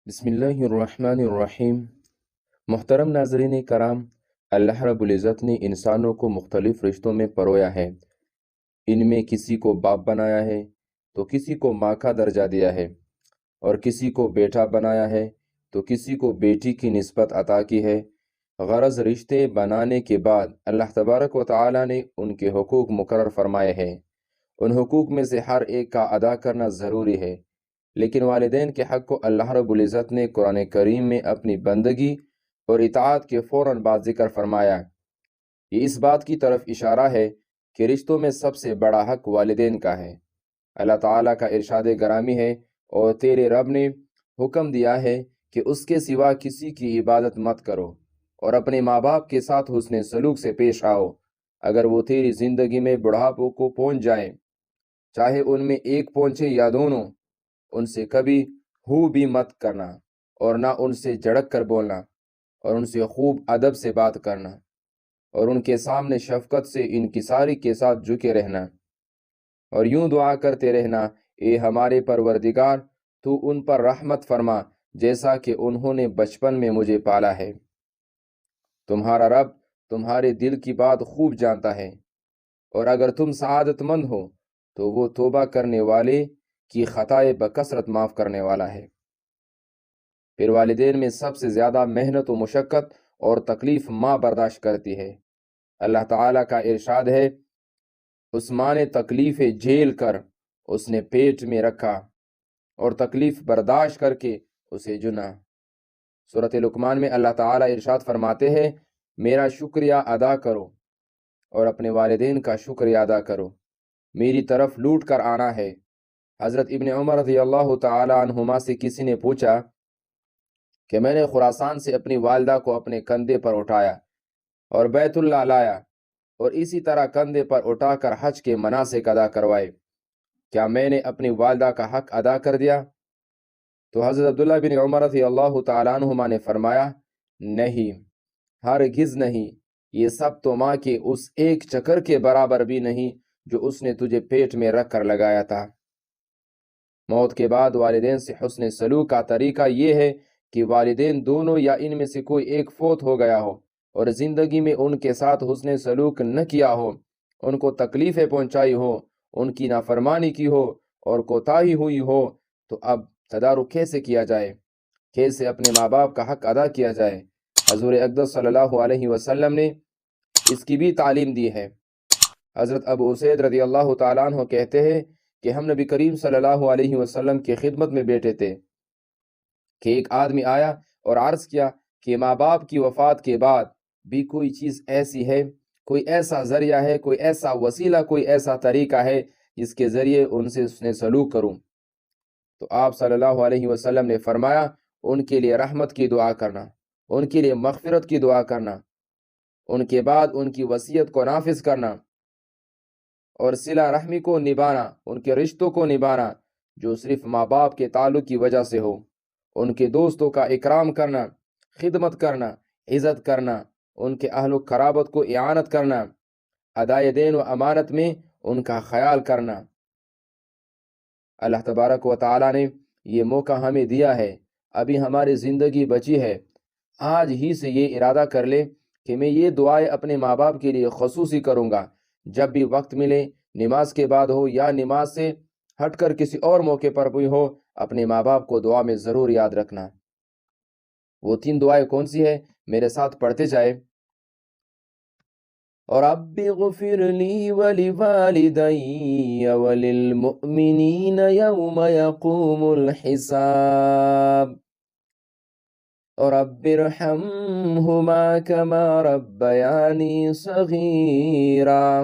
بسم اللہ الرحمن الرحیم۔ محترم ناظرین کرام، اللہ رب العزت نے انسانوں کو مختلف رشتوں میں پرویا ہے۔ ان میں کسی کو باپ بنایا ہے تو کسی کو ماں کا درجہ دیا ہے، اور کسی کو بیٹا بنایا ہے تو کسی کو بیٹی کی نسبت عطا کی ہے۔ غرض رشتے بنانے کے بعد اللہ تبارک و تعالی نے ان کے حقوق مقرر فرمائے ہیں۔ ان حقوق میں سے ہر ایک کا ادا کرنا ضروری ہے، لیکن والدین کے حق کو اللہ رب العزت نے قرآن کریم میں اپنی بندگی اور اطاعت کے فوراً بعد ذکر فرمایا۔ یہ اس بات کی طرف اشارہ ہے کہ رشتوں میں سب سے بڑا حق والدین کا ہے۔ اللہ تعالیٰ کا ارشاد گرامی ہے، اور تیرے رب نے حکم دیا ہے کہ اس کے سوا کسی کی عبادت مت کرو، اور اپنے ماں باپ کے ساتھ حسن سلوک سے پیش آؤ، اگر وہ تیری زندگی میں بڑھاپے کو پہنچ جائیں، چاہے ان میں ایک پہنچے یا دونوں۔ ان سے کبھی ہو بھی مت کرنا، اور نہ ان سے جھڑک کر بولنا، اور ان سے خوب ادب سے بات کرنا، اور ان کے سامنے شفقت سے انکساری کے ساتھ جھکے رہنا، اور یوں دعا کرتے رہنا، اے ہمارے پروردگار، تو ان پر رحمت فرما جیسا کہ انہوں نے بچپن میں مجھے پالا ہے۔ تمہارا رب تمہارے دل کی بات خوب جانتا ہے، اور اگر تم سعادت مند ہو تو وہ توبہ کرنے والے کی خطائیں بکثرت معاف کرنے والا ہے۔ پھر والدین میں سب سے زیادہ محنت و مشقت اور تکلیف ماں برداشت کرتی ہے۔ اللہ تعالیٰ کا ارشاد ہے، اس ماں نے تکلیفیں جھیل کر اس نے پیٹ میں رکھا، اور تکلیف برداشت کر کے اسے جنا۔ سورۃ لقمان میں اللہ تعالیٰ ارشاد فرماتے ہیں، میرا شکریہ ادا کرو اور اپنے والدین کا شکریہ ادا کرو، میری طرف لوٹ کر آنا ہے۔ حضرت ابن عمر رضی اللہ تعالی عنہما سے کسی نے پوچھا کہ میں نے خراسان سے اپنی والدہ کو اپنے کندھے پر اٹھایا اور بیت اللہ لایا، اور اسی طرح کندھے پر اٹھا کر حج کے مناسک ادا کروائے، کیا میں نے اپنی والدہ کا حق ادا کر دیا؟ تو حضرت عبداللہ بن عمر رضی اللہ تعالیٰ عنہما نے فرمایا، نہیں، ہرگز نہیں، یہ سب تو ماں کے اس ایک چکر کے برابر بھی نہیں جو اس نے تجھے پیٹ میں رکھ کر لگایا تھا۔ موت کے بعد والدین سے حسن سلوک کا طریقہ یہ ہے کہ والدین دونوں یا ان میں سے کوئی ایک فوت ہو گیا ہو اور زندگی میں ان کے ساتھ حسن سلوک نہ کیا ہو، ان کو تکلیفیں پہنچائی ہو، ان کی نافرمانی کی ہو اور کوتاہی ہوئی ہو، تو اب تدارک کیسے کیا جائے، کیسے اپنے ماں باپ کا حق ادا کیا جائے؟ حضور اقدس صلی اللہ علیہ وسلم نے اس کی بھی تعلیم دی ہے۔ حضرت ابو اسید رضی اللہ تعالیٰ عنہ کہتے ہیں کہ ہم نبی کریم صلی اللہ علیہ وسلم کی خدمت میں بیٹھے تھے کہ ایک آدمی آیا اور عرض کیا کہ ماں باپ کی وفات کے بعد بھی کوئی چیز ایسی ہے، کوئی ایسا ذریعہ ہے، کوئی ایسا وسیلہ، کوئی ایسا طریقہ ہے جس کے ذریعے ان سے اس نے سلوک کروں؟ تو آپ صلی اللہ علیہ وسلم نے فرمایا، ان کے لیے رحمت کی دعا کرنا، ان کے لیے مغفرت کی دعا کرنا، ان کے بعد ان کی وصیت کو نافذ کرنا، اور صلہ رحمی کو نبھانا، ان کے رشتوں کو نبھانا جو صرف ماں باپ کے تعلق کی وجہ سے ہو، ان کے دوستوں کا اکرام کرنا، خدمت کرنا، عزت کرنا، ان کے اہل و قرابت کو اعانت کرنا، ادائے دین و امانت میں ان کا خیال کرنا۔ اللہ تبارک و تعالی نے یہ موقع ہمیں دیا ہے، ابھی ہماری زندگی بچی ہے، آج ہی سے یہ ارادہ کر لے کہ میں یہ دعائیں اپنے ماں باپ کے لیے خصوصی کروں گا۔ جب بھی وقت ملے، نماز کے بعد ہو یا نماز سے ہٹ کر کسی اور موقع پر بھی ہو، اپنے ماں باپ کو دعا میں ضرور یاد رکھنا۔ وہ 3 دعائیں کون سی ہیں؟ میرے ساتھ پڑھتے جائے۔ رب اغفر لی ولوالدی وللمؤمنین یوم یقوم الحساب، رب ارحمہما کما ربیانی صغیرا،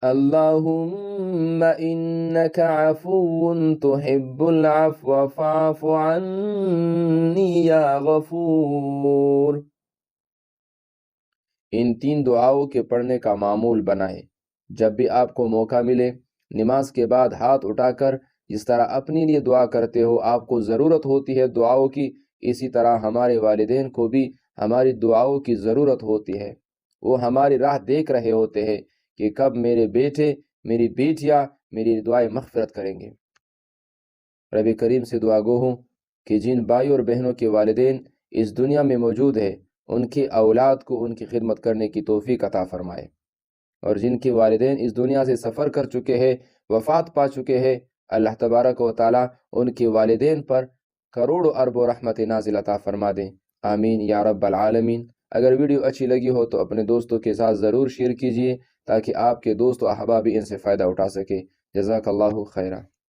اللہم انک عفو تحب العفو فاعف عنی یا غفور۔ ان 3 دعاؤں کے پڑھنے کا معمول بنائیں۔ جب بھی آپ کو موقع ملے، نماز کے بعد ہاتھ اٹھا کر جس طرح اپنے لیے دعا کرتے ہو، آپ کو ضرورت ہوتی ہے دعاؤں کی، اسی طرح ہمارے والدین کو بھی ہماری دعاؤں کی ضرورت ہوتی ہے۔ وہ ہماری راہ دیکھ رہے ہوتے ہیں کہ کب میرے بیٹے، میری بیٹیاں میری دعائیں مغفرت کریں گے۔ رب کریم سے دعا گو ہوں کہ جن بھائی اور بہنوں کے والدین اس دنیا میں موجود ہے ان کی اولاد کو ان کی خدمت کرنے کی توفیق عطا فرمائے، اور جن کے والدین اس دنیا سے سفر کر چکے ہیں، وفات پا چکے ہیں، اللہ تبارک و تعالیٰ ان کے والدین پر کروڑوں اربوں رحمت نازل عطا فرما دیں، آمین یا رب العالمین۔ اگر ویڈیو اچھی لگی ہو تو اپنے دوستوں کے ساتھ ضرور شیئر کیجیے تاکہ آپ کے دوست و احباب بھی ان سے فائدہ اٹھا سکے۔ جزاک اللہ خیرہ۔